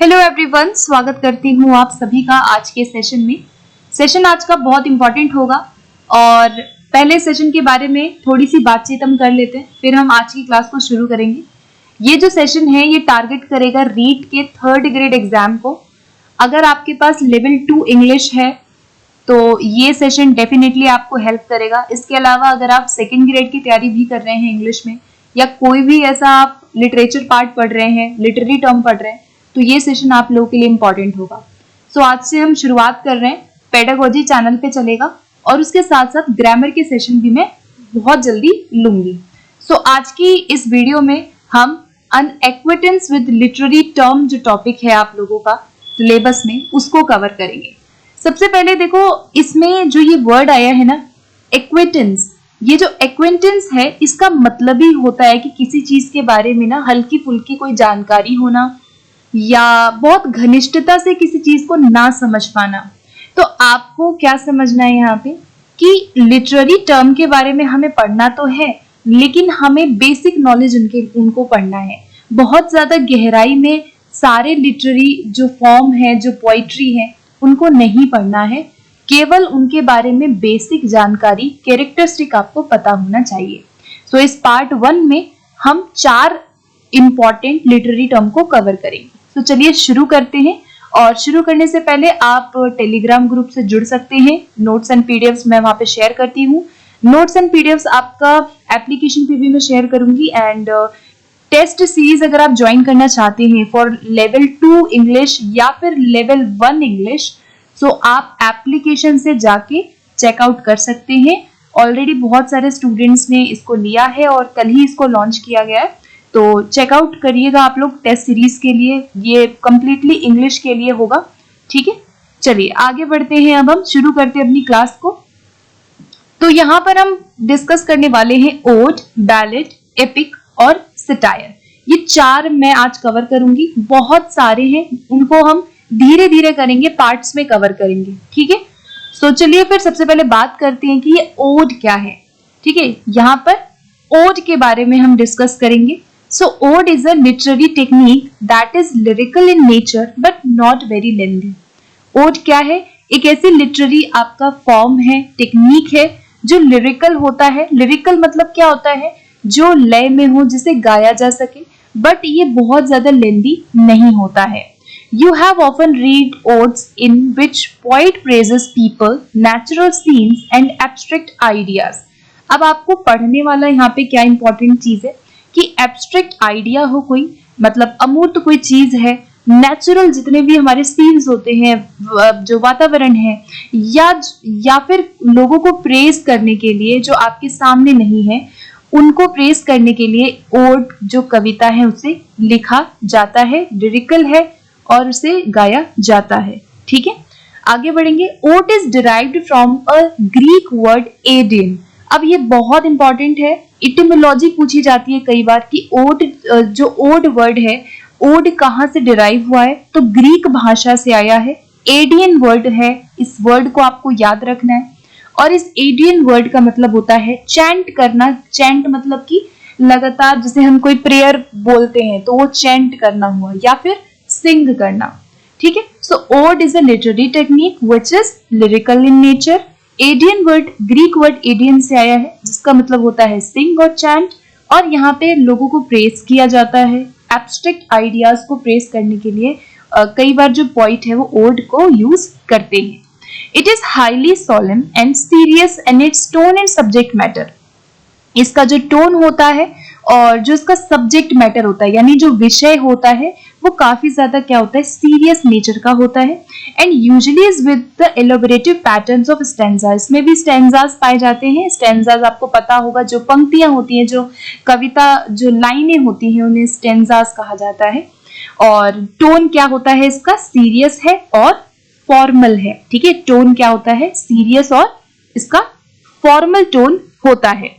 Hello everyone, स्वागत करती हूँ आप सभी का आज के सेशन में। सेशन आज का बहुत इंपॉर्टेंट होगा और पहले सेशन के बारे में थोड़ी सी बातचीत हम कर लेते हैं, फिर हम आज की क्लास को शुरू करेंगे। ये जो सेशन है ये टारगेट करेगा रीट के 3rd ग्रेड एग्जाम को। अगर आपके पास लेवल 2 इंग्लिश है तो ये सेशन डेफिनेटली आपको हेल्प करेगा। इसके अलावा अगर आप 2nd ग्रेड की तैयारी भी कर रहे हैं इंग्लिश में, या कोई भी ऐसा आप लिटरेचर पार्ट पढ़ रहे हैं, लिटरेरी टर्म पढ़ रहे हैं, तो ये सेशन आप लोगों के लिए इंपॉर्टेंट होगा। सो आज से हम शुरुआत कर रहे हैं, पेडागोजी चैनल पे चलेगा और उसके साथ साथ ग्रामर के सेशन भी मैं बहुत जल्दी लूंगी। सो आज की इस वीडियो में हम अन एक्विटेंस विद लिटरेरी टर्म जो टॉपिक है आप लोगों का सिलेबस में, उसको कवर करेंगे। सबसे पहले देखो, इसमें जो ये वर्ड आया है ना, एक्विटेंस, ये जो एक्विटेंस है इसका मतलब ही होता है कि किसी चीज के बारे में ना हल्की फुल्की कोई जानकारी होना या बहुत घनिष्ठता से किसी चीज को ना समझ पाना। तो आपको क्या समझना है यहाँ पे कि लिटरेरी टर्म के बारे में हमें पढ़ना तो है, लेकिन हमें बेसिक नॉलेज उनको पढ़ना है। बहुत ज्यादा गहराई में सारे लिटरेरी जो फॉर्म है, जो पोइट्री है, उनको नहीं पढ़ना है। केवल उनके बारे में बेसिक जानकारी, कैरेक्टरिस्टिक आपको पता होना चाहिए। सो इस पार्ट 1 में हम 4 इंपॉर्टेंट लिटरेरी टर्म को कवर करेंगे। तो चलिए शुरू करते हैं। और शुरू करने से पहले आप टेलीग्राम ग्रुप से जुड़ सकते हैं। नोट्स एंड पीडीएफ्स मैं वहां पे शेयर करती हूँ। नोट्स एंड पीडीएफ्स आपका एप्लीकेशन पे भी मैं शेयर करूंगी। एंड टेस्ट सीरीज अगर आप ज्वाइन करना चाहते हैं फॉर लेवल 2 इंग्लिश या फिर लेवल 1 इंग्लिश, सो आप एप्लीकेशन से जाके चेकआउट कर सकते हैं। ऑलरेडी बहुत सारे स्टूडेंट्स ने इसको लिया है और कल ही इसको लॉन्च किया गया है, तो चेकआउट करिएगा आप लोग टेस्ट सीरीज के लिए। ये कंप्लीटली इंग्लिश के लिए होगा, ठीक है। चलिए आगे बढ़ते हैं, अब हम शुरू करते हैं अपनी क्लास को। तो यहाँ पर हम डिस्कस करने वाले हैं ओड, बैलेड, एपिक और सटायर। ये 4 मैं आज कवर करूंगी। बहुत सारे हैं, उनको हम धीरे धीरे करेंगे, पार्ट्स में कवर करेंगे, ठीक है। तो चलिए फिर सबसे पहले बात करते हैं कि ये ओड क्या है, ठीक है। यहाँ पर ओड के बारे में हम डिस्कस करेंगे। So ode is a literary technique that is lyrical in nature but not very lengthy. Ode क्या है? एक ऐसी लिटरेरी आपका फॉर्म है, टेक्निक है जो लिरिकल होता है। लिरिकल मतलब क्या होता है? जो लय में हो, जिसे गाया जा सके, बट ये बहुत ज्यादा लेंदी नहीं होता है। You have often read odes in which poet praises people, natural scenes and abstract ideas. अब आपको पढ़ने वाला यहाँ पे क्या इंपॉर्टेंट चीज है कि एब्स्ट्रैक्ट आइडिया हो कोई, मतलब अमूर्त कोई चीज है, नेचुरल जितने भी हमारे सीन्स होते हैं, जो वातावरण है, या फिर लोगों को प्रेज करने के लिए जो आपके सामने नहीं है, उनको प्रेज करने के लिए ओड जो कविता है उसे लिखा जाता है, लिरिकल है और उसे गाया जाता है, ठीक है। आगे बढ़ेंगे। Ode is derived from a Greek word aeidein. अब ये बहुत इंपॉर्टेंट है, इटिमोलॉजी पूछी जाती है कई बार कि ओड, जो ओड वर्ड है, ओड कहाँ से डिराइव हुआ है, तो ग्रीक भाषा से आया है। एडियन वर्ड है, इस वर्ड को आपको याद रखना है। और इस एडियन वर्ड का मतलब होता है चैंट करना। चैंट मतलब कि लगातार, जैसे हम कोई प्रेयर बोलते हैं तो वो चैंट करना हुआ, या फिर सिंग करना, ठीक है। So ode is a literary technique which is lyrical in nature. Aeidein word, Greek word aeidein से आया है, जिसका मतलब होता है सिंग और चैंट। और यहाँ पे लोगों को प्रेज किया जाता है, एब्स्ट्रैक्ट आइडियाज को प्रेज करने के लिए कई बार जो पॉइंट है वो ओड को यूज करते हैं। It is highly solemn and serious and it's tone and subject matter. इसका जो टोन होता है और जो इसका सब्जेक्ट मैटर होता है, यानी जो विषय होता है, वो काफी ज्यादा क्या होता है, सीरियस नेचर का होता है। And usually is with the elaborative patterns of stanza. इसमें भी स्टैंजास पाए जाते हैं। स्टैंजास आपको पता होगा, जो पंक्तियां होती हैं, जो कविता, जो लाइनें होती हैं, उन्हें स्टैंजास कहा जाता है। और टोन क्या होता है इसका, सीरियस है और फॉर्मल है, ठीक है। टोन क्या होता है, सीरियस और इसका फॉर्मल टोन होता है।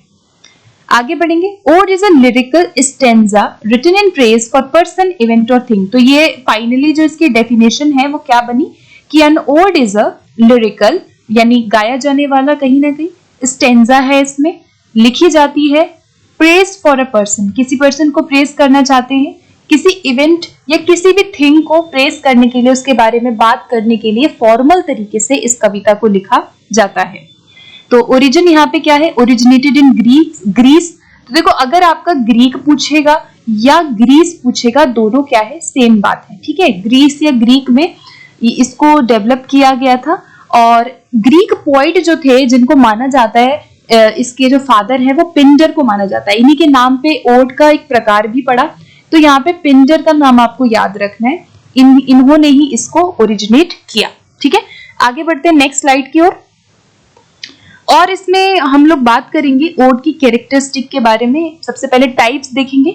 आगे बढ़ेंगे। Ode is a lyrical stanza written in praise for person, event और थिंग। तो ये फाइनली जो इसकी डेफिनेशन है वो क्या बनी कि an ode is a lyrical, यानी गाया जाने वाला कहीं ना कहीं स्टेंजा है, इसमें लिखी जाती है प्रेज फॉर अ पर्सन, किसी पर्सन को प्रेज करना चाहते हैं, किसी इवेंट या किसी भी थिंग को प्रेस करने के लिए, उसके बारे में बात करने के लिए फॉर्मल तरीके से इस कविता को लिखा जाता है। तो ओरिजिन यहाँ पे क्या है, ओरिजिनेटेड इन ग्रीस। तो देखो, अगर आपका ग्रीक पूछेगा या ग्रीस पूछेगा, दोनों क्या है, सेम बात है, ठीक है। ग्रीस या ग्रीक में इसको डेवलप किया गया था। और ग्रीक पोइट जो थे, जिनको माना जाता है, इसके जो फादर है वो पिंडर को माना जाता है। इन्हीं के नाम पे ओड का एक प्रकार भी पड़ा। तो यहाँ पे पिंडर का नाम आपको याद रखना है। इन्होंने ही इसको ओरिजिनेट किया, ठीक है। आगे बढ़ते हैं नेक्स्ट स्लाइड की ओर। और इसमें हम लोग बात करेंगे ओड की कैरेक्टरिस्टिक के बारे में। सबसे पहले टाइप्स देखेंगे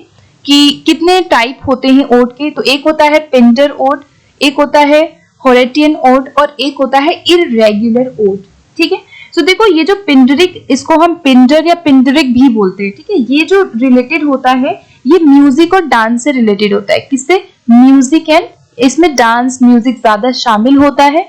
कि कितने टाइप होते हैं ओड के। तो एक होता है पिंडर ओड, एक होता है होरेटियन ओड, और एक होता है इररेगुलर ओड, ठीक है। तो देखो, ये जो पिंडरिक, इसको हम पिंडर या पिंडरिक भी बोलते हैं, ठीक है। ये जो रिलेटेड होता है, ये म्यूजिक और डांस से रिलेटेड होता है। किससे? म्यूजिक एंड, इसमें डांस म्यूजिक ज्यादा शामिल होता है।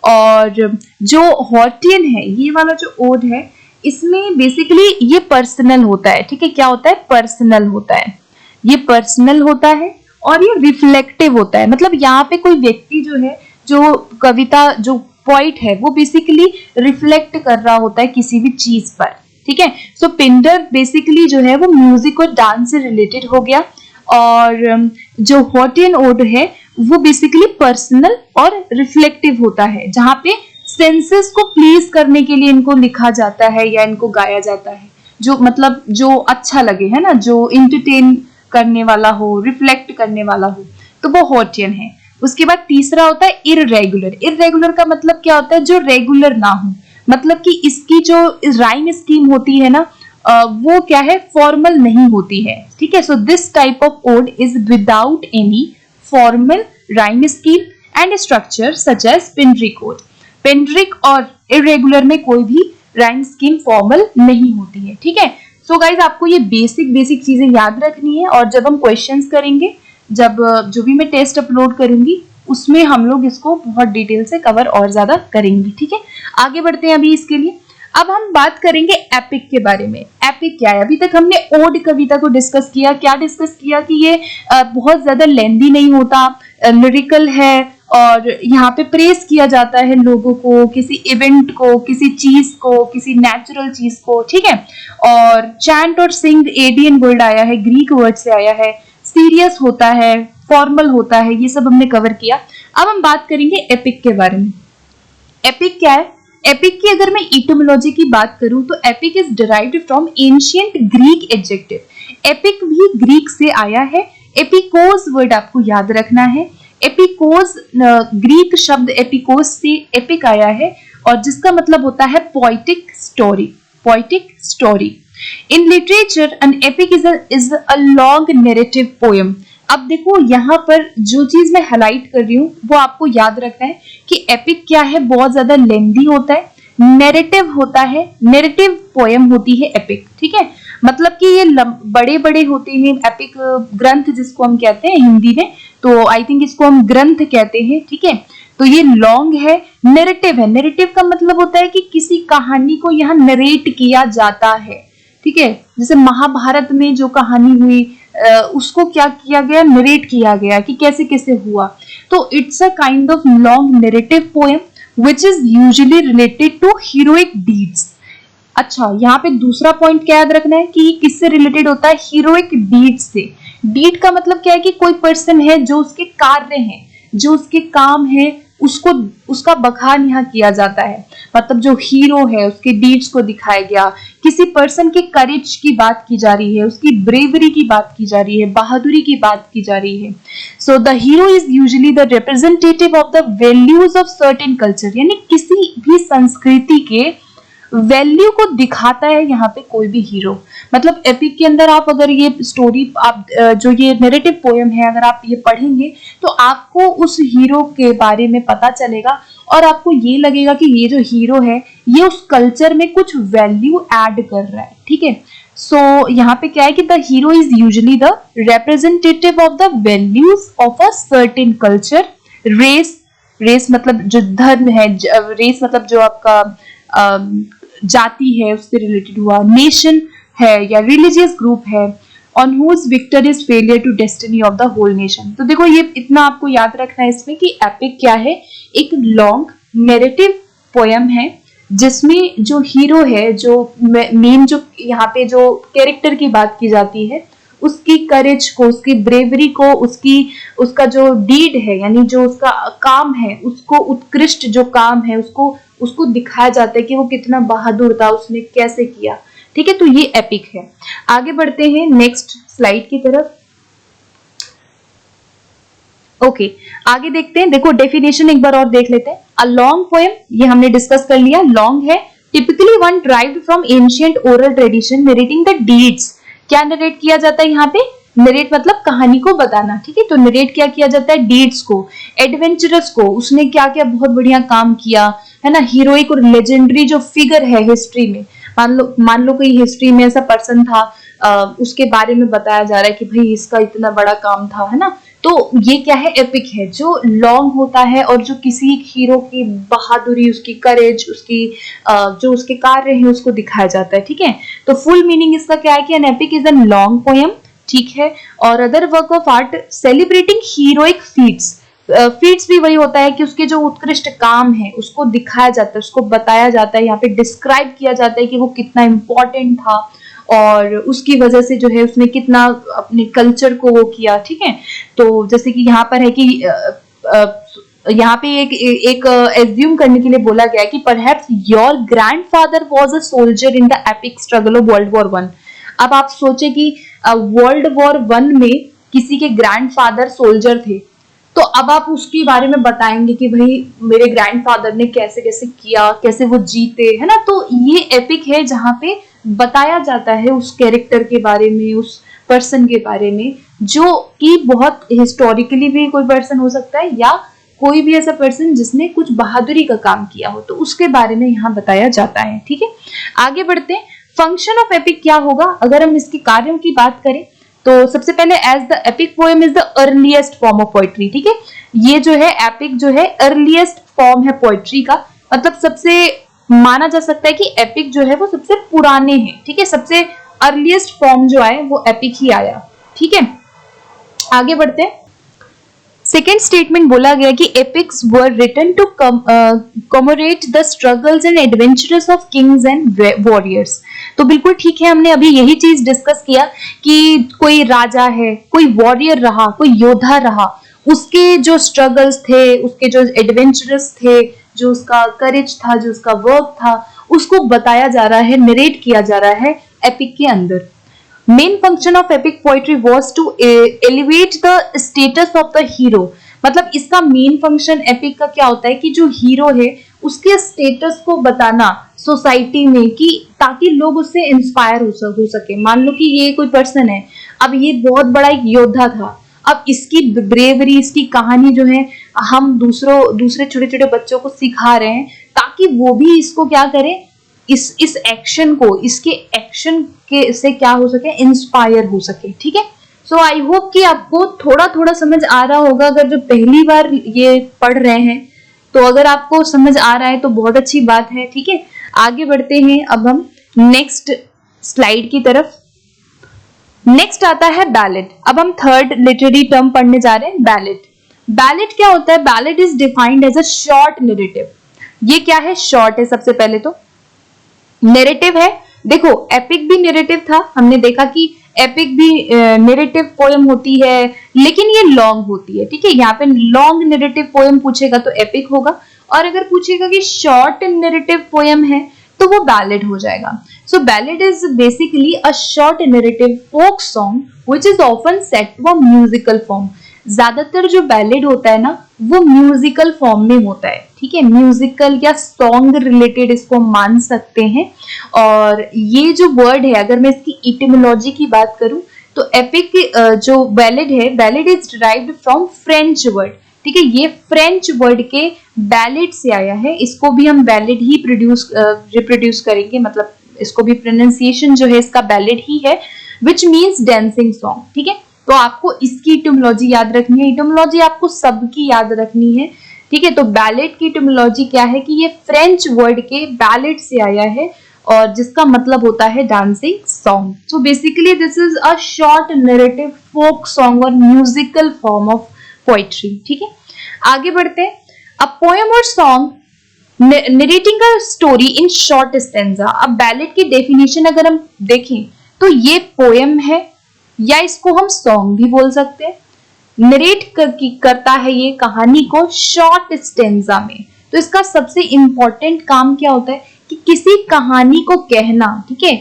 और जो हॉर्टियन है, ये वाला जो ओड है, इसमें बेसिकली ये पर्सनल होता है, ठीक है। क्या होता है? पर्सनल होता है। ये पर्सनल होता है और ये रिफ्लेक्टिव होता है। मतलब यहाँ पे कोई व्यक्ति जो है, जो कविता, जो पॉइंट है, वो बेसिकली रिफ्लेक्ट कर रहा होता है किसी भी चीज पर, ठीक है। सो पिंडर बेसिकली जो है वो म्यूजिक और डांस से रिलेटेड हो गया। और जो हॉर्टियन ओड है वो बेसिकली पर्सनल और रिफ्लेक्टिव होता है, जहां पे सेंसेस को प्लीज करने के लिए इनको लिखा जाता है या इनको गाया जाता है। जो मतलब जो अच्छा लगे, है ना, जो इंटरटेन करने वाला हो, रिफ्लेक्ट करने वाला हो, तो वो हॉर्टियन है। उसके बाद तीसरा होता है इररेगुलर। इररेगुलर का मतलब क्या होता है? जो रेगुलर ना हो, मतलब कि इसकी जो राइम स्कीम होती है ना, वो क्या है, फॉर्मल नहीं होती है, ठीक है। So this type of ode is without any formal rhyme scheme and structure such as Pindaric ode. Pindaric और इररेगुलर में कोई भी राइम स्कीम फॉर्मल नहीं होती है, ठीक है। सो गाइज, आपको ये बेसिक चीजें याद रखनी है। और जब हम क्वेश्चंस करेंगे, जब जो भी मैं टेस्ट अपलोड करूंगी, उसमें हम लोग इसको बहुत डिटेल से कवर और ज्यादा करेंगे, ठीक है। आगे बढ़ते हैं अभी इसके लिए। अब हम बात करेंगे एपिक के बारे में। एपिक क्या है? अभी तक हमने ओड कविता को डिस्कस किया। क्या डिस्कस किया कि ये बहुत ज्यादा लेंदी नहीं होता, लिरिकल है, और यहाँ पे प्रेस किया जाता है लोगों को, किसी इवेंट को, किसी चीज को, किसी नेचुरल चीज को, ठीक है। और चैंट और सिंग एडियन वर्ड आया है, ग्रीक वर्ड से आया है। सीरियस होता है, फॉर्मल होता है, ये सब हमने कवर किया। अब हम बात करेंगे एपिक के बारे में। एपिक क्या है? एपिक की अगर मैं इटोमोलॉजी की बात करूं तो epic is derived from ancient Greek adjective. Epic भी ग्रीक से आया है। एपिकोस वर्ड आपको याद रखना है। एपिकोस, ग्रीक शब्द एपिकोस से एपिक आया है, और जिसका मतलब होता है poetic story. Poetic story. In literature N epic is a long narrative poem. अब देखो, यहाँ पर जो चीज मैं हाईलाइट कर रही हूँ वो आपको याद रखना है कि एपिक क्या है, बहुत ज्यादा लेंदी होता है, नैरेटिव होता है, नैरेटिव पोएम होती है एपिक, ठीक है। मतलब कि ये बड़े बड़े होते हैं, एपिक ग्रंथ जिसको हम कहते हैं हिंदी में, तो आई थिंक इसको हम ग्रंथ कहते हैं, ठीक है। तो ये लॉन्ग है, नैरेटिव है। नैरेटिव का मतलब होता है कि किसी कहानी को यहाँ नरेट किया जाता है, ठीक है। जैसे महाभारत में जो कहानी हुई, उसको क्या किया गया, नरेट किया गया कि कैसे कैसे हुआ। तो it's a kind of long narrative poem which is usually related to heroic deeds. अच्छा, यहाँ पे दूसरा पॉइंट क्या याद रखना है कि किससे रिलेटेड होता है? हीरोइक डीड से। डीड का मतलब क्या है कि कोई पर्सन है जो उसके कार्य हैं, जो उसके काम है, उसको उसका बखान यहाँ किया जाता है। मतलब जो हीरो है उसके डीड्स को दिखाया गया, किसी पर्सन के करेज की बात की जा रही है, उसकी ब्रेवरी की बात की जा रही है, बहादुरी की बात की जा रही है। So the hero is usually the representative of the values of certain culture. यानी किसी भी संस्कृति के वैल्यू को दिखाता है यहाँ पे कोई भी हीरो। मतलब एपिक के अंदर आप अगर ये स्टोरी, आप जो ये नैरेटिव पोएम है, अगर आप ये पढ़ेंगे तो आपको उस हीरो के बारे में पता चलेगा, और आपको ये लगेगा कि ये जो हीरो है ये उस कल्चर में कुछ वैल्यू ऐड कर रहा है, ठीक है। सो यहाँ पे क्या है कि the hero is usually the representative of the values of a certain culture. Race, race मतलब जो धर्म है, रेस मतलब जो आपका जाति है उससे रिलेटेड हुआ। नेशन है या रिलीजियस ग्रुप है, on whose victor is failure to destiny of the whole nation. तो देखो ये इतना आपको याद रखना है इसमें कि एपिक क्या है, एक लॉन्ग नैरेटिव पोयम है जिसमें जो हीरो है, जो मेन जो यहाँ पे जो कैरेक्टर की बात की जाती है, उसकी करेज को, उसकी ब्रेवरी को, उसका जो डीड है यानी जो उसका काम है, उसको उत्कृष्ट जो काम है उसको दिखाया जाता है कि वो कितना बहादुर था, उसने कैसे किया। ठीक है, तो ये एपिक है। आगे बढ़ते हैं नेक्स्ट स्लाइड की तरफ। ओके, आगे देखते हैं। देखो डेफिनेशन एक बार और देख लेते हैं। अ लॉन्ग पोएम, ये हमने डिस्कस कर लिया, लॉन्ग है। Typically one derived from ancient oral tradition narrating the deeds. क्या नरेट किया जाता है यहाँ पे? नरेट मतलब कहानी को बताना। ठीक है, तो नरेट क्या किया जाता है? डीड्स को, एडवेंचरस को, उसने क्या क्या बहुत बढ़िया काम किया, है ना। हीरोइक और लेजेंडरी जो फिगर है हिस्ट्री में, मान लो कोई हिस्ट्री में ऐसा पर्सन था, उसके बारे में बताया जा रहा है कि भाई इसका इतना बड़ा काम था, है ना। तो ये क्या है? एपिक है, जो लॉन्ग होता है और जो किसी हीरो की बहादुरी, उसकी करेज, उसकी जो उसके कार्य हैं उसको दिखाया जाता है। ठीक है, तो फुल मीनिंग इसका क्या है कि an epic is an long poem. ठीक है, और other work of art celebrating heroic feats. Feats भी वही होता है कि उसके जो उत्कृष्ट काम है उसको दिखाया जाता है, उसको बताया जाता है, यहाँ पे डिस्क्राइब किया जाता है कि वो कितना इंपॉर्टेंट था और उसकी वजह से जो है उसने कितना अपने कल्चर को वो किया। ठीक है, तो जैसे कि यहाँ पर है कि यहाँ पे एक एज्यूम करने के लिए बोला गया है कि perhaps your grandfather was a soldier in the epic struggle of world war one. अब आप सोचे कि वर्ल्ड वॉर वन में किसी के ग्रैंडफादर सोल्जर थे, तो अब आप उसके बारे में बताएंगे कि भाई मेरे ग्रैंडफादर ने कैसे कैसे किया, कैसे वो जीते, है ना। तो ये एपिक है जहाँ पे बताया जाता है उस कैरेक्टर के बारे में, उस पर्सन के बारे में, जो कि बहुत हिस्टोरिकली भी कोई पर्सन हो सकता है या कोई भी ऐसा पर्सन जिसने कुछ बहादुरी का काम किया हो, तो उसके बारे में यहाँ बताया जाता है। ठीक है, आगे बढ़ते हैं। फंक्शन ऑफ एपिक क्या होगा अगर हम इसके कार्यों की बात करें, तो सबसे पहले as the epic poem is the earliest form of poetry. ठीक है, ये जो है एपिक जो है अर्लीस्ट फॉर्म है पोएट्री का, मतलब सबसे माना जा सकता है कि एपिक जो है वो सबसे पुराने हैं। ठीक है, सबसे अर्लीस्ट फॉर्म जो आए वो एपिक ही आया। ठीक है, आगे बढ़ते हैं। सेकेंड स्टेटमेंट बोला गया कि epics were written to commemorate the struggles and adventures of kings and warriors. तो बिल्कुल ठीक है, हमने अभी यही चीज डिस्कस किया कि कोई राजा है, कोई वॉरियर रहा, कोई योद्धा रहा, उसके जो स्ट्रगल्स थे, उसके जो एडवेंचरस थे, जो उसका करेज था, जो उसका वर्क था, उसको बताया जा रहा है, नरेट किया जा रहा है एपिक के अंदर। Main function of epic poetry was to elevate the status of the hero. मतलब इसका मेन फंक्शन एपिक का क्या होता है कि जो हीरो है उसके स्टेटस को बताना सोसाइटी में, कि ताकि लोग उससे इंस्पायर हो सके। मान लो कि ये कोई पर्सन है, अब ये बहुत बड़ा एक योद्धा था, अब इसकी ब्रेवरी, इसकी कहानी जो है हम दूसरे छोटे छोटे बच्चों को सिखा रहे हैं ताकि वो भी इसको क्या करें, इस एक्शन को, इसके एक्शन के से क्या हो सके, इंस्पायर हो सके। ठीक है, सो आई होप कि आपको थोड़ा थोड़ा समझ आ रहा होगा। अगर जो पहली बार ये पढ़ रहे हैं तो अगर आपको समझ आ रहा है तो बहुत अच्छी बात है। ठीक है, आगे बढ़ते हैं अब हम नेक्स्ट स्लाइड की तरफ। नेक्स्ट आता है बैलेड। अब हम थर्ड लिटरेरी टर्म पढ़ने जा रहे हैं, बैलेड। बैलेड क्या होता है? Ballad is defined as a short narrative. ये क्या है? शॉर्ट है। सबसे पहले तो नैरेटिव है। देखो एपिक भी नैरेटिव था, हमने देखा कि एपिक भी नैरेटिव पोएम होती है, लेकिन ये लॉन्ग होती है। ठीक है, यहाँ पे लॉन्ग नैरेटिव पोएम पूछेगा तो एपिक होगा, और अगर पूछेगा कि शॉर्ट नैरेटिव पोएम है तो वो बैलेड हो जाएगा। So ballad is basically a short narrative folk song which is often set to a musical form. ज्यादातर जो बैलेड होता है ना वो म्यूजिकल फॉर्म में होता है। ठीक है, म्यूजिकल या सॉन्ग रिलेटेड इसको मान सकते हैं। और ये जो वर्ड है, अगर मैं इसकी इटिमोलॉजी की बात करूं तो एपिक जो बैलेड है, ballad is derived from French word. ठीक है, ये फ्रेंच वर्ड के बैलेड से आया है। इसको भी हम बैलेड ही रिप्रोड्यूस करेंगे, मतलब इसको भी प्रोनाउंसिएशन जो है इसका बैलेड ही है, विच मीन्स डांसिंग सॉन्ग। ठीक है, तो आपको इसकी इटिमोलॉजी याद रखनी है। इटिमोलॉजी आपको सबकी याद रखनी है। ठीक है, तो बैलेड की इटिमोलॉजी क्या है कि ये फ्रेंच वर्ड के बैलेड से आया है, और जिसका मतलब होता है dancing song. So basically this is a short narrative folk song और म्यूजिकल फॉर्म ऑफ पोएट्री। ठीक है, आगे बढ़ते हैं। अ पोएम और song narrating a story in short stanza. अब बैलेड की डेफिनेशन अगर हम देखें तो ये पोएम है या इसको हम सॉन्ग भी बोल सकते हैं। नरेट करता है ये कहानी को शॉर्ट स्टेंजा में। तो इसका सबसे इंपॉर्टेंट काम क्या होता है कि किसी कहानी को कहना, ठीक है,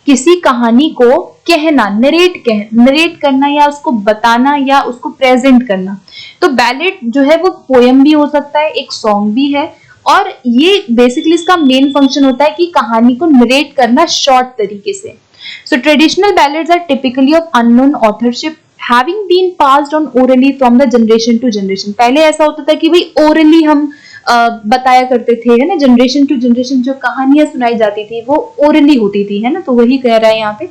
किसी कहानी को कहना, नरेट करना या उसको बताना या उसको प्रेजेंट करना। तो बैलेड जो है वो पोएम भी हो सकता है, एक सॉन्ग भी है, और ये बेसिकली इसका मेन फंक्शन होता है कि कहानी को नरेट करना शॉर्ट तरीके से। So traditional ballads are typically of unknown authorship having been passed on orally from the generation to generation. पहले ऐसा होता था कि भाई ओरली हम बताया करते थे, है ना, जनरेशन टू जनरेशन जो कहानियां सुनाई जाती थी वो ओरली होती थी, है ना, तो वही कह रहा है यहाँ पे।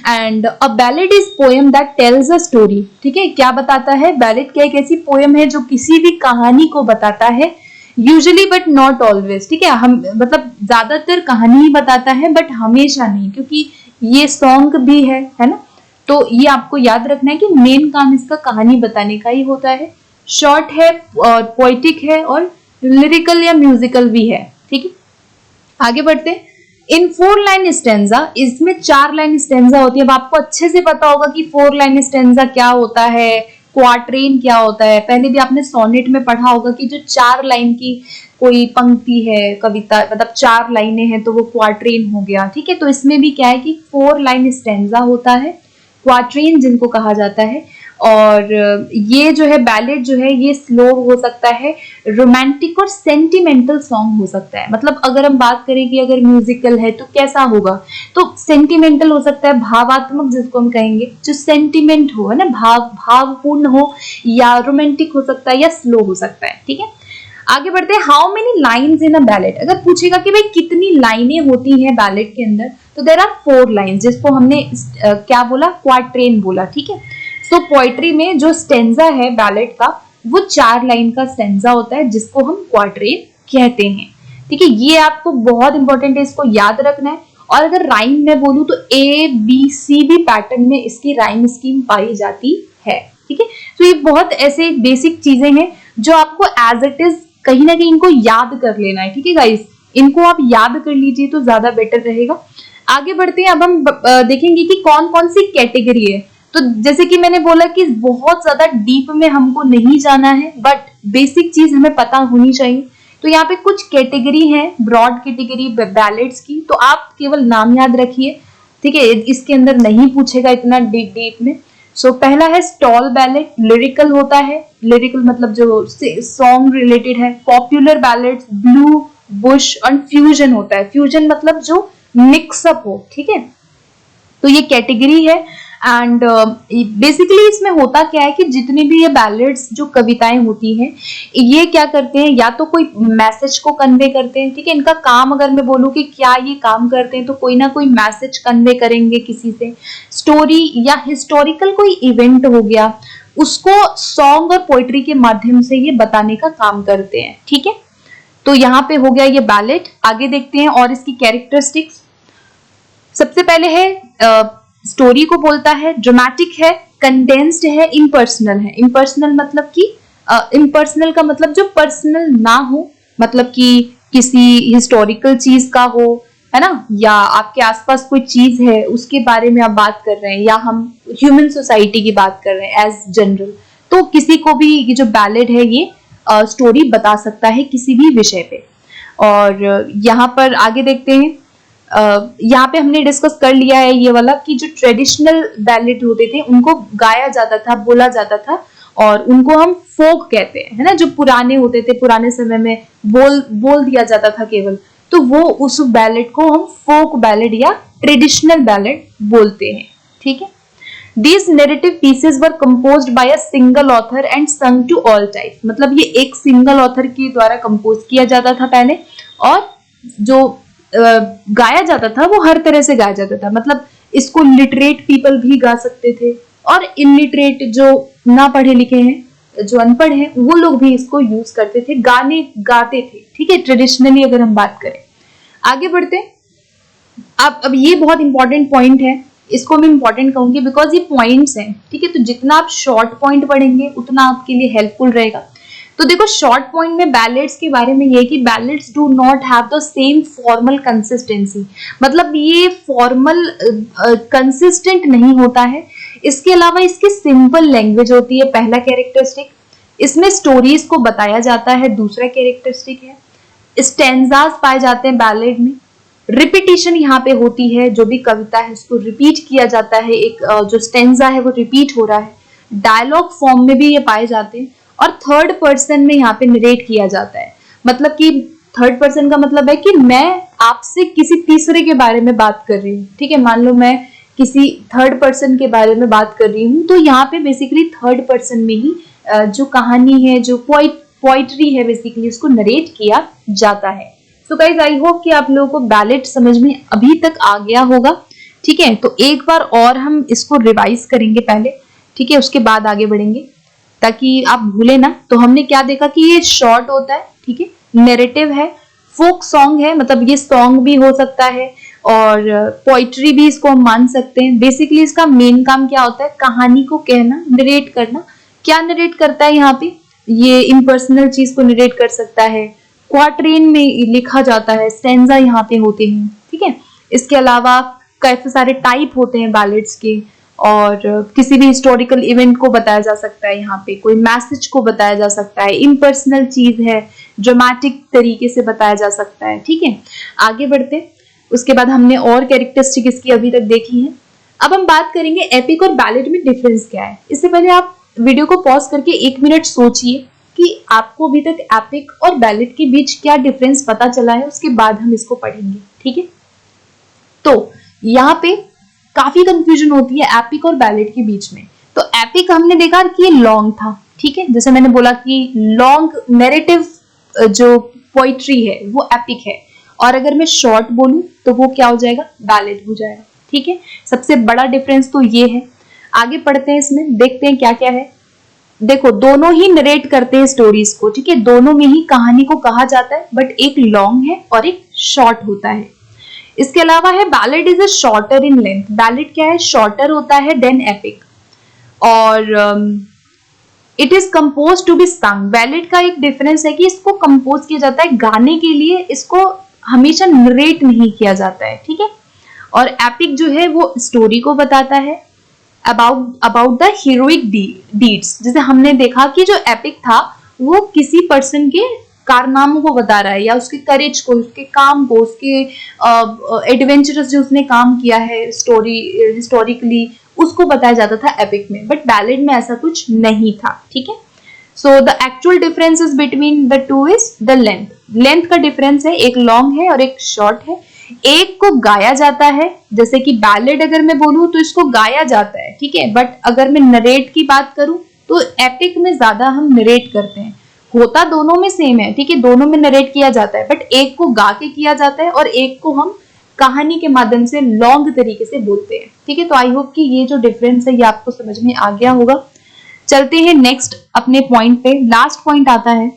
And a ballad is poem that tells a story. ठीक है, क्या बताता है बैलेड? क्या एक ऐसी पोएम है जो किसी भी कहानी को बताता है, यूजुअली बट नॉट ऑलवेज। ठीक है, हम मतलब ज्यादातर कहानी ही बताता है बट हमेशा नहीं, क्योंकि ये सॉन्ग भी है ना। तो ये आपको याद रखना है कि मेन काम इसका कहानी बताने का ही होता है। शॉर्ट है और पोएटिक है और लिरिकल या म्यूजिकल भी है। ठीक है, आगे बढ़ते हैं। इन 4 लाइन स्टेंजा, इसमें 4 लाइन स्टेंजा होती है। अब आपको अच्छे से पता होगा कि 4 लाइन स्टेंजा क्या होता है, क्वाट्रेन क्या होता है। पहले भी आपने सोनेट में पढ़ा होगा कि जो 4 लाइन की कोई पंक्ति है, कविता मतलब 4 लाइनें हैं तो वो क्वाट्रेन हो गया। ठीक है, तो इसमें भी क्या है कि 4 लाइन स्टेंजा होता है, क्वाट्रेन जिनको कहा जाता है। और ये जो है बैलेड जो है ये स्लो हो सकता है, रोमांटिक और सेंटिमेंटल सॉन्ग हो सकता है। मतलब अगर हम बात करें कि अगर म्यूजिकल है तो कैसा होगा, तो सेंटिमेंटल हो सकता है, भावात्मक जिसको हम कहेंगे, जो सेंटिमेंट हो, है ना, भावपूर्ण हो, या रोमांटिक हो सकता है या स्लो हो सकता है। ठीक है, आगे बढ़ते हैं। How many lines in a ballad? अगर पूछेगा कि भाई कितनी लाइनें होती हैं बैलेड के अंदर, तो देयर आर 4 लाइन्स, जिसको हमने क्या बोला, क्वाट्रेन बोला। ठीक है, सो पोएट्री में जो स्टेंजा है बैलेड का वो 4 लाइन का स्टेंजा होता है जिसको हम क्वाट्रेन कहते हैं। ठीक है, ये आपको बहुत इंपॉर्टेंट है, इसको याद रखना है। और अगर राइम में बोलूं तो ABCD पैटर्न में इसकी राइम स्कीम पाई जाती है। ठीक है, तो ये बहुत ऐसे बेसिक चीजें हैं जो आपको एज इट इज कहीं ना कहीं इनको याद कर लेना है। ठीक है गाइस, इनको आप याद कर लीजिए तो ज्यादा बेटर रहेगा। आगे बढ़ते हैं। अब हम देखेंगे कि कौन कौन सी कैटेगरी है। तो जैसे कि मैंने बोला कि बहुत ज्यादा डीप में हमको नहीं जाना है, बट बेसिक चीज हमें पता होनी चाहिए। तो यहाँ पे कुछ कैटेगरी है, ब्रॉड कैटेगरी बैलेड्स की, तो आप केवल नाम याद रखिए। ठीक है, इसके अंदर नहीं पूछेगा इतना डीप में। सो पहला है स्टॉल बैलेड, लिरिकल होता है, लिरिकल मतलब जो सॉन्ग रिलेटेड है। पॉपुलर बैलेड्स, ब्लू बुश और फ्यूजन होता है, फ्यूजन मतलब जो मिक्सअप हो। ठीक है, तो ये कैटेगरी है। एंड बेसिकली इसमें होता क्या है कि जितनी भी ये बैलेड्स जो कविताएं होती हैं ये क्या करते हैं, या तो कोई मैसेज को कन्वे करते हैं। ठीक है, इनका काम अगर मैं बोलूं कि क्या ये काम करते हैं तो कोई ना कोई मैसेज कन्वे करेंगे किसी से, स्टोरी या हिस्टोरिकल कोई इवेंट हो गया उसको सॉन्ग और पोएट्री के माध्यम से ये बताने का काम करते हैं। ठीक है, तो यहाँ पे हो गया ये बैलेड। आगे देखते हैं और इसकी कैरेक्टरिस्टिक्स। सबसे पहले है स्टोरी को बोलता है, ड्रामेटिक है, कंडेंस्ड है, इम्पर्सनल है। इम्पर्सनल मतलब कि इम्पर्सनल का मतलब जो पर्सनल ना हो, मतलब कि किसी हिस्टोरिकल चीज का हो, है ना, या आपके आसपास कोई चीज है उसके बारे में आप बात कर रहे हैं, या हम ह्यूमन सोसाइटी की बात कर रहे हैं एज जनरल, तो किसी को भी ये जो बैलेड है ये स्टोरी बता सकता है किसी भी विषय पे। और यहाँ पर आगे देखते हैं। यहाँ पे हमने डिस्कस कर लिया है ये वाला कि जो ट्रेडिशनल बैलेड होते थे उनको गाया जाता था, बोला जाता था, और उनको हम फोक कहते हैं, है ना, जो पुराने होते थे, पुराने समय में बोल दिया जाता था केवल, तो वो उस बैलेड को हम फोक बैलेड या ट्रेडिशनल बैलेड बोलते हैं। ठीक है, These narrative pieces were composed by a single author and sung to all types। मतलब ये एक सिंगल ऑथर के द्वारा कंपोज किया जाता था पहले, और जो गाया जाता था वो हर तरह से गाया जाता था। मतलब इसको लिटरेट पीपल भी गा सकते थे, और इलिटरेट जो ना पढ़े लिखे हैं, जो अनपढ़ हैं, वो लोग भी इसको यूज करते थे, गाने गाते थे। ठीक है, ट्रेडिशनली अगर हम बात करें। आगे बढ़ते हैं। अब ये बहुत इंपॉर्टेंट पॉइंट है, इसको मैं इंपॉर्टेंट कहूंगी बिकॉज ये पॉइंट्स हैं, ठीक है। तो जितना आप शॉर्ट पॉइंट पढ़ेंगे उतना आपके लिए हेल्पफुल रहेगा। तो देखो शॉर्ट पॉइंट में बैलेट्स के बारे में ये कि ballets do not have the same formal consistency, मतलब ये फॉर्मल कंसिस्टेंट नहीं होता है। इसके अलावा इसकी सिंपल लैंग्वेज होती है, पहला कैरेक्टरिस्टिक। इसमें स्टोरीज को बताया जाता है, दूसरा कैरेक्टरिस्टिक है। स्टेंजास पाए जाते हैं बैलेड में। रिपीटिशन यहाँ पे होती है, जो भी कविता है उसको रिपीट किया जाता है, एक जो स्टेंजा है वो रिपीट हो रहा है। डायलॉग फॉर्म में भी ये पाए जाते हैं और थर्ड पर्सन में यहाँ पे नरेट किया जाता है। मतलब कि थर्ड पर्सन का मतलब है कि मैं आपसे किसी तीसरे के बारे में बात कर रही हूँ, ठीक है। मान लो मैं किसी थर्ड पर्सन के बारे में बात कर रही हूँ, तो यहाँ पे बेसिकली थर्ड पर्सन में ही जो कहानी है, जो पोइट्री है बेसिकली, उसको नरेट किया जाता है। सो गाइज आई होप कि आप लोगों को बैलेट समझ में अभी तक आ गया होगा, ठीक है। तो एक बार और हम इसको रिवाइज करेंगे पहले, ठीक है, उसके बाद आगे बढ़ेंगे ताकि आप भूले ना। तो हमने क्या देखा कि ये शॉर्ट होता है, ठीक है, नैरेटिव है, फोक सॉन्ग है, मतलब ये सॉन्ग भी हो सकता है और पोइट्री भी इसको हम मान सकते हैं। बेसिकली इसका मेन काम क्या होता है, कहानी को कहना, नरेट करना। क्या नरेट करता है यहाँ पे, ये इम्पर्सनल चीज को नरेट कर सकता है, क्वार्ट्रेन में लिखा जाता है, स्टेंजा यहाँ पे होते हैं, ठीक है। इसके अलावा काफी सारे टाइप होते हैं बैलेड्स के, और किसी भी हिस्टोरिकल इवेंट को बताया जा सकता है, यहाँ पे कोई मैसेज को बताया जा सकता है, इम्पर्सनल चीज है, ड्रामेटिक तरीके से बताया जा सकता है, ठीक है। आगे बढ़ते, उसके बाद हमने और कैरेक्टरिस्टिक इसकी अभी तक देखी है। अब हम बात करेंगे एपिक और बैलेड में डिफरेंस क्या है। इससे पहले आप वीडियो को पॉज करके 1 मिनट सोचिए कि आपको अभी तक एपिक और बैलेड के बीच क्या डिफरेंस पता चला है, उसके बाद हम इसको पढ़ेंगे, ठीक है। तो यहाँ पे काफी कंफ्यूजन होती है एपिक और बैलेड के बीच में। तो एपिक हमने देखा कि ये लॉन्ग था, ठीक है, जैसे मैंने बोला कि लॉन्ग नैरेटिव जो पोइट्री है वो एपिक है, और अगर मैं शॉर्ट बोलूं तो वो क्या हो जाएगा, बैलेड हो जाएगा, ठीक है। सबसे बड़ा डिफरेंस तो ये है। आगे पढ़ते हैं, इसमें देखते हैं क्या क्या है। देखो दोनों ही नरेट करते हैं स्टोरीज को, ठीक है, दोनों में ही कहानी को कहा जाता है, बट एक लॉन्ग है और एक शॉर्ट होता है। इसके अलावा है ballad is a shorter in length. Ballad क्या है, शॉर्टर होता है देन एपिक, और it is compose to be sung. Ballad का एक डिफरेंस है कि इसको कंपोज किया जाता है गाने के लिए, इसको हमेशा नरेट नहीं किया जाता है, ठीक है। और एपिक जो है वो स्टोरी को बताता है अबाउट द हीरोइक डीड्स। जैसे हमने देखा कि जो एपिक था वो किसी पर्सन के कारनामों को बता रहा है, या उसके करेज को, उसके काम को, उसके एडवेंचरस जो उसने काम किया है स्टोरी हिस्टोरिकली, उसको बताया जाता था एपिक में। बट बैलेड में ऐसा कुछ नहीं था, ठीक है। So the actual differences between the two is the length. Length का डिफरेंस है, एक लॉन्ग है और एक शॉर्ट है। एक को गाया जाता है, जैसे कि बैलेड अगर मैं बोलूं तो इसको गाया जाता है, ठीक है। बट अगर मैं नरेट की बात करूं तो एपिक में ज्यादा हम नरेट करते हैं। होता दोनों में सेम है, ठीक है, दोनों में नरेट किया जाता है, बट एक को गा के किया जाता है और एक को हम कहानी के माध्यम से लॉन्ग तरीके से बोलते हैं, ठीक है। तो आई होप कि ये जो डिफरेंस है ये आपको समझ में आ गया होगा। चलते हैं नेक्स्ट अपने पॉइंट पे। लास्ट पॉइंट आता है,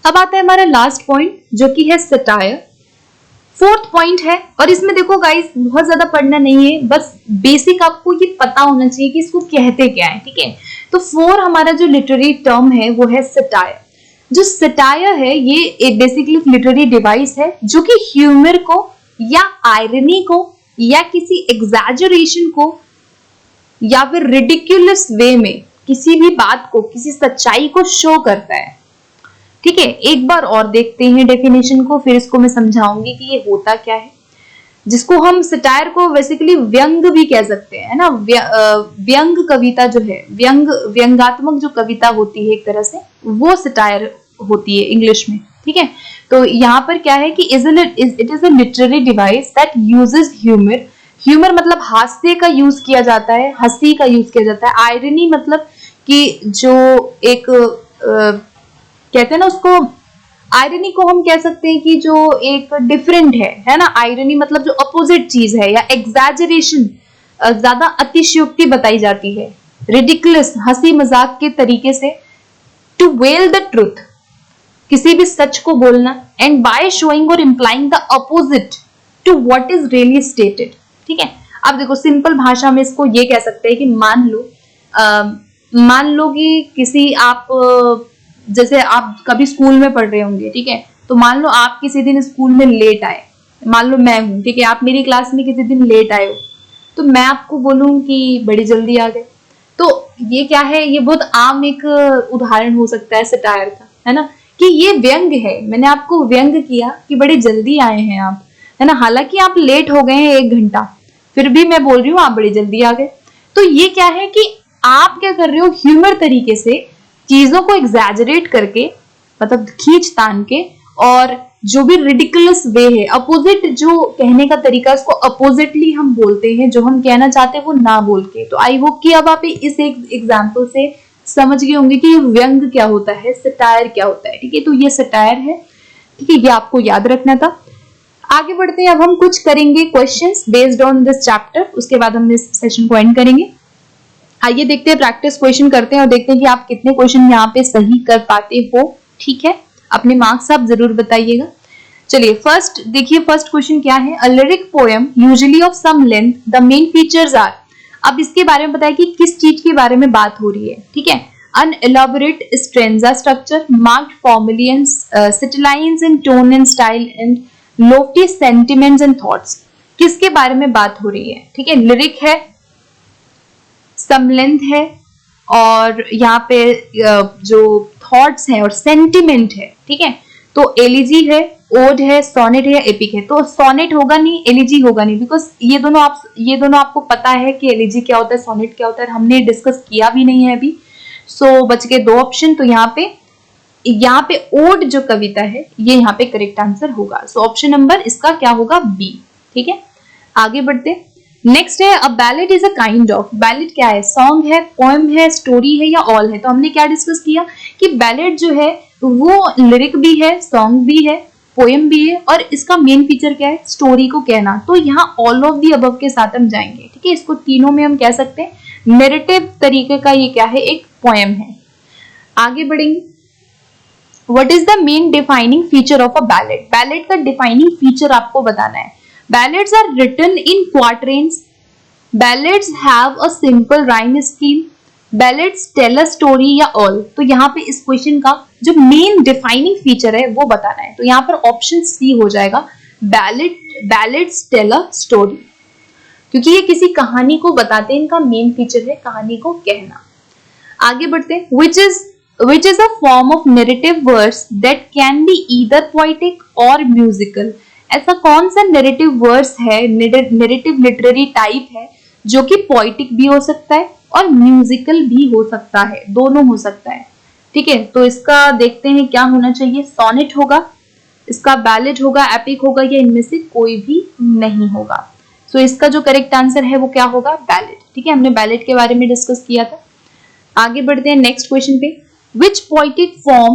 अब आता है हमारा लास्ट पॉइंट जो कि है सटायर। फोर्थ पॉइंट है, और इसमें देखो गाइस बहुत ज्यादा पढ़ना नहीं है, बस बेसिक आपको ये पता होना चाहिए कि इसको कहते क्या है, ठीक है। तो फोर हमारा जो लिटरेरी टर्म है वो है सटायर। जो सटायर है ये बेसिकली लिटरेरी डिवाइस है जो कि ह्यूमर को या आयरनी को या किसी एग्जैजरेशन को या फिर रिडिक्यूलस वे में किसी भी बात को, किसी सच्चाई को शो करता है, ठीक है। एक बार और देखते हैं डेफिनेशन को, फिर इसको मैं समझाऊंगी कि ये होता क्या है। जिसको हम सटायर को बेसिकली व्यंग भी कह सकते हैं, है ना। व्यंग कविता जो है, व्यंगात्मक जो कविता होती है एक तरह से, वो सटायर होती है इंग्लिश में, ठीक है। तो यहाँ पर क्या है कि it is a literary device that uses humour. Humour मतलब हास्य का यूज किया जाता है, हंसी का यूज किया जाता है। आयरनी मतलब कि जो एक कहते हैं ना उसको, आयरनी को हम कह सकते हैं कि जो एक डिफरेंट है ना। आयरनी मतलब जो अपोजिट चीज है, या एग्जैजरेशन, ज्यादा अतिशयोक्ति बताई जाती है। रिडिकुलस हंसी मजाक के तरीके से। टू वेल द ट्रुथ किसी भी सच को बोलना, एंड बाय शोइंग और implying the opposite to what is really stated. ठीक है, अब देखो सिंपल भाषा में इसको ये कह सकते हैं कि मान लो कि किसी आप जैसे आप कभी स्कूल में पढ़ रहे होंगे, ठीक है, तो मान लो आप किसी दिन स्कूल में लेट आए, मान लो मैं हूं, ठीक है, आप मेरी क्लास में किसी दिन लेट आए हो, तो मैं आपको बोलूं कि बड़ी जल्दी आ गए, तो ये क्या है, ये बहुत आम एक उदाहरण हो सकता है सटायर का, है ना, कि ये व्यंग है, मैंने आपको व्यंग किया कि बड़े जल्दी आए हैं आप, है ना, हालांकि आप लेट हो गए हैं 1 घंटा, फिर भी मैं बोल रही हूँ आप बड़ी जल्दी आ गए। तो ये क्या है कि आप क्या कर रहे हो, ह्यूमर तरीके से चीजों को एग्जैजरेट करके, मतलब खींच तान के, और जो भी रिडिकुलस वे है, अपोजिट जो कहने का तरीका, उसको अपोजिटली हम बोलते हैं, जो हम कहना चाहते हैं वो ना बोल के। तो आई होप कि अब आप इस एक एग्जाम्पल से समझ गए होंगे कि व्यंग क्या होता है, सटायर क्या होता है। ठीक है, तो ये सटायर है, ठीक है, ये आपको याद रखना था। आगे बढ़ते हैं, अब हम कुछ करेंगे questions based on this chapter, उसके बाद हम इस सेशन को एंड करेंगे। आइए देखते हैं, प्रैक्टिस क्वेश्चन करते हैं और देखते हैं कि आप कितने क्वेश्चन यहाँ पे सही कर पाते हो। ठीक है, अपने मार्क्स आप जरूर बताइएगा। चलिए फर्स्ट देखिए, फर्स्ट क्वेश्चन क्या है, a lyric poem usually of some length, the main features are. अब इसके बारे में बताया कि किस चीज के बारे में बात हो रही है। ठीक है, an elaborate stanza structure marked formally and set lines in tone and style and lofty sentiments and thoughts। किसके बारे में बात हो रही है? ठीक है, लिरिक है, सम लेंथ है, और यहाँ पे जो थॉट्स है और सेंटिमेंट है। ठीक है, तो एलिजी है, ओड है, सोनेट है, एपिक है। तो सोनेट होगा नहीं, एलिजी होगा नहीं, बिकॉज ये दोनों आपको पता है कि एलिजी क्या होता है, सोनेट क्या होता है, हमने डिस्कस किया भी नहीं है अभी। सो बच गए 2 ऑप्शन। तो यहाँ पे ओड जो कविता है ये यहाँ पे करेक्ट आंसर होगा। सो ऑप्शन नंबर इसका क्या होगा, बी। ठीक है, आगे बढ़ते। नेक्स्ट है, a ballad is a kind of. Ballad क्या है, सॉन्ग है, पोएम है, स्टोरी है या ऑल है। तो हमने क्या डिस्कस किया कि बैलेड जो है वो लिरिक भी है, सॉन्ग भी है, पोएम भी है, और इसका मेन फीचर क्या है, स्टोरी को कहना। तो यहाँ ऑल ऑफ दी अबव के साथ हम जाएंगे। ठीक है, इसको तीनों में हम कह सकते हैं, नैरेटिव तरीके का ये क्या है, एक पोएम है। आगे बढ़ेंगे, what is the main defining feature of a ballad. Ballad का डिफाइनिंग फीचर आपको बताना है। Ballads are written in quatrains, ballads have a simple rhyme scheme, ballads tell a story या ऑल। तो यहाँ पे इस क्वेश्चन का जो मेन डिफाइनिंग फीचर है वो बताना है। तो यहाँ पर ऑप्शन सी हो जाएगा, बैलेड्स टेल अ स्टोरी, क्योंकि ये किसी कहानी को बताते हैं, इनका मेन फीचर है कहानी को कहना। आगे बढ़ते हैं, which is a form of narrative verse that can be either poetic or musical। ऐसा कौन सा narrative verse है, narrative literary type है, जो कि poetic भी हो सकता है और musical भी हो सकता है, दोनों हो सकता है। ठीक है, तो इसका देखते हैं क्या होना चाहिए, सोनेट होगा, इसका बैलेड होगा, एपिक होगा, या इनमें से कोई भी नहीं होगा। सो इसका जो करेक्ट आंसर है वो क्या होगा, बैलेड। ठीक है, हमने बैलेड के बारे में डिस्कस किया था। आगे बढ़ते हैं नेक्स्ट क्वेश्चन पे, which poetic form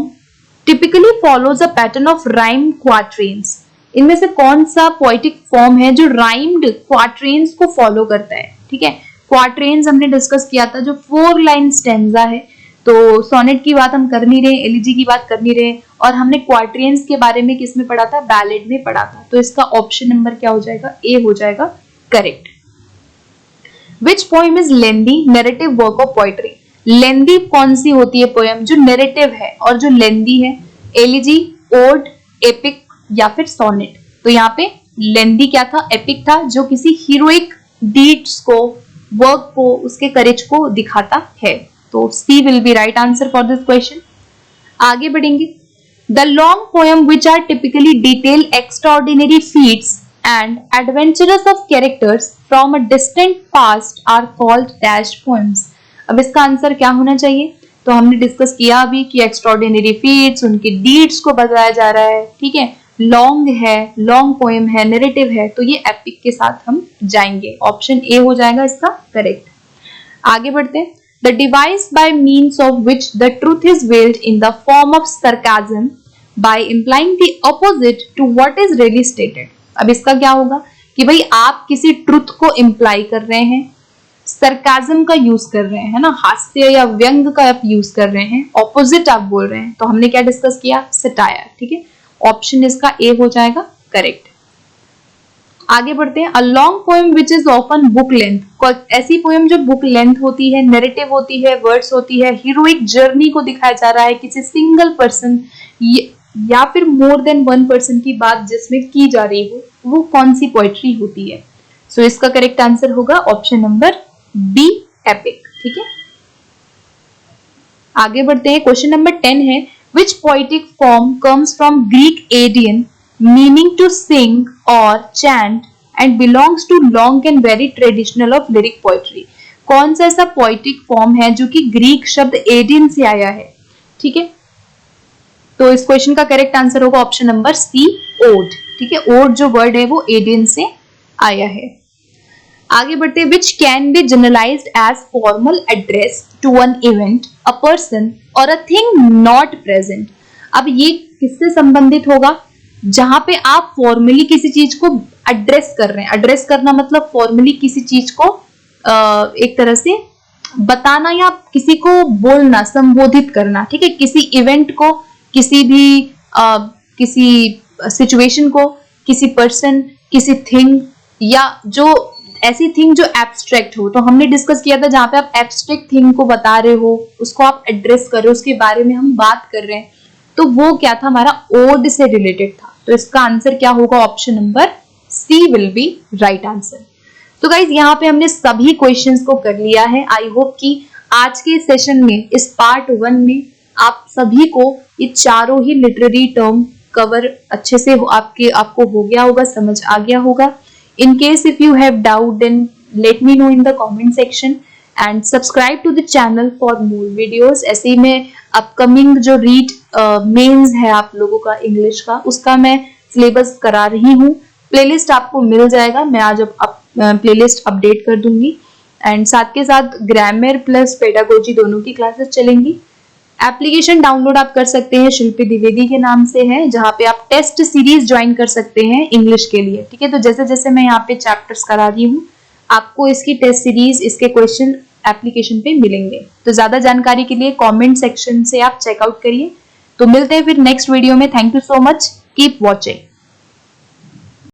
typically follows a pattern of rhymed quatrains। इनमें से कौन सा poetic form है जो rhymed quatrains को फॉलो करता है। ठीक है, quatrains हमने डिस्कस किया था, जो 4 लाइन स्टेंजा है। तो सोनेट की बात हम कर नहीं रहे, एलिजी की बात कर नहीं रहे, और हमने क्वार्ट्रेन्स के बारे में किस में पढ़ा था, बैलेड में पढ़ा था। तो इसका ऑप्शन नंबर क्या हो जाएगा, ए हो जाएगा correct. Which poem is lengthy narrative work of poetry। लेंदी कौन सी होती है पोएम, जो नैरेटिव है और जो लेंदी है, एलिजी, ओड, एपिक या फिर सोनेट। तो यहाँ पे लेंदी क्या था, एपिक था, जो किसी हीरोइक डीड्स को, वर्क को, उसके करेज को दिखाता है। तो C will be right answer for this question. आगे बढ़ेंगे, the long poem which are typically detail extraordinary feats and adventures of characters from a distant past are called dash poems। अब इसका आंसर क्या होना चाहिए, तो हमने डिस्कस किया अभी कि एक्स्ट्राऑर्डिनरी फीट्स, उनके डीड्स को बताया जा रहा है। ठीक है, लॉन्ग है, लॉन्ग पोएम है, नैरेटिव है, तो ये एपिक के साथ हम जाएंगे। ऑप्शन ए हो जाएगा इसका करेक्ट। आगे बढ़ते हैं, the device by means of which the truth is veiled in the form of sarcasm by implying the opposite to what is really stated. अब इसका क्या होगा कि भाई आप किसी ट्रुथ को इंप्लाई कर रहे हैं, सरकाजम का यूज कर रहे हैं, है ना, हास्य या व्यंग का आप यूज कर रहे हैं, ऑपोजिट आप बोल रहे हैं। तो हमने क्या डिस्कस किया, सटायर। ठीक है, ऑप्शन इसका ए हो जाएगा करेक्ट। आगे बढ़ते हैं। A long poem which is often book length, ऐसी पोएम जो बुक लेंथ होती है, नैरेटिव होती है, वर्ड्स होती है, हीरोइक जर्नी को दिखाया जा रहा है किसी सिंगल पर्सन या फिर मोर देन वन पर्सन की बात जिसमें की जा रही हो, वो कौन सी पोएट्री होती है? सो इसका करेक्ट आंसर होगा ऑप्शन नंबर बी, एपिक। ठीक है, आगे बढ़ते हैं। क्वेश्चन नंबर 10 है, which poetic form comes from Greek aeidein meaning to sing और chant and belongs to long and very traditional of lyric poetry. कौन सा ऐसा पोएटिक फॉर्म है जो कि ग्रीक शब्द एडियन से आया है? ठीक है, तो इस क्वेश्चन का करेक्ट आंसर होगा ऑप्शन नंबर सी, ओड। ठीक है, ओड जो वर्ड है वो एडियन से आया है। आगे बढ़ते हैं। Which can be generalised as formal address to one event, a person और अ थिंग नॉट प्रेजेंट। अब ये किससे संबंधित होगा? जहां पे आप फॉर्मली किसी चीज को एड्रेस कर रहे हैं, एड्रेस करना मतलब फॉर्मली किसी चीज को एक तरह से बताना या किसी को बोलना, संबोधित करना। ठीक है, किसी इवेंट को, किसी भी किसी सिचुएशन को, किसी पर्सन, किसी थिंग, या जो ऐसी थिंग जो एब्स्ट्रैक्ट हो। तो हमने डिस्कस किया था जहां पे आप एब्स्ट्रैक्ट थिंग को बता रहे हो, उसको आप एड्रेस कर रहे हो, उसके बारे में हम बात कर रहे हैं, तो वो क्या था? हमारा ओड से रिलेटेड था। तो इसका आंसर क्या होगा? Option number C will be right answer. तो गाइज यहाँ पे हमने सभी क्वेश्चंस को कर लिया है। आई होप कि आज के सेशन में, इस पार्ट 1 में आप सभी को ये चारों ही लिटरेरी टर्म कवर अच्छे से आपको हो गया होगा, समझ आ गया होगा। In case if you have doubt, then let me know in the comment section and subscribe to the channel for more videos। ऐसे ही मैं अपकमिंग जो रीड मेंस है आप लोगों का इंग्लिश का, उसका मैं सिलेबस करा रही हूँ। प्लेलिस्ट आपको मिल जाएगा, मैं आज प्लेलिस्ट अपडेट कर दूंगी। एंड साथ के साथ ग्रामर प्लस पेडागोजी दोनों की क्लासेस चलेंगी। एप्लीकेशन डाउनलोड आप कर सकते हैं, शिल्पी द्विवेदी के नाम से है, जहां पे आप टेस्ट सीरीज ज्वाइन कर सकते हैं इंग्लिश के लिए। ठीक है, तो जैसे जैसे मैं यहाँ पे चैप्टर्स करा रही हूँ, आपको इसकी टेस्ट सीरीज, इसके क्वेश्चन एप्लीकेशन पे मिलेंगे। तो ज्यादा जानकारी के लिए कमेंट सेक्शन से आप चेकआउट करिए। तो मिलते हैं फिर नेक्स्ट वीडियो में। Thank you so much, keep watching.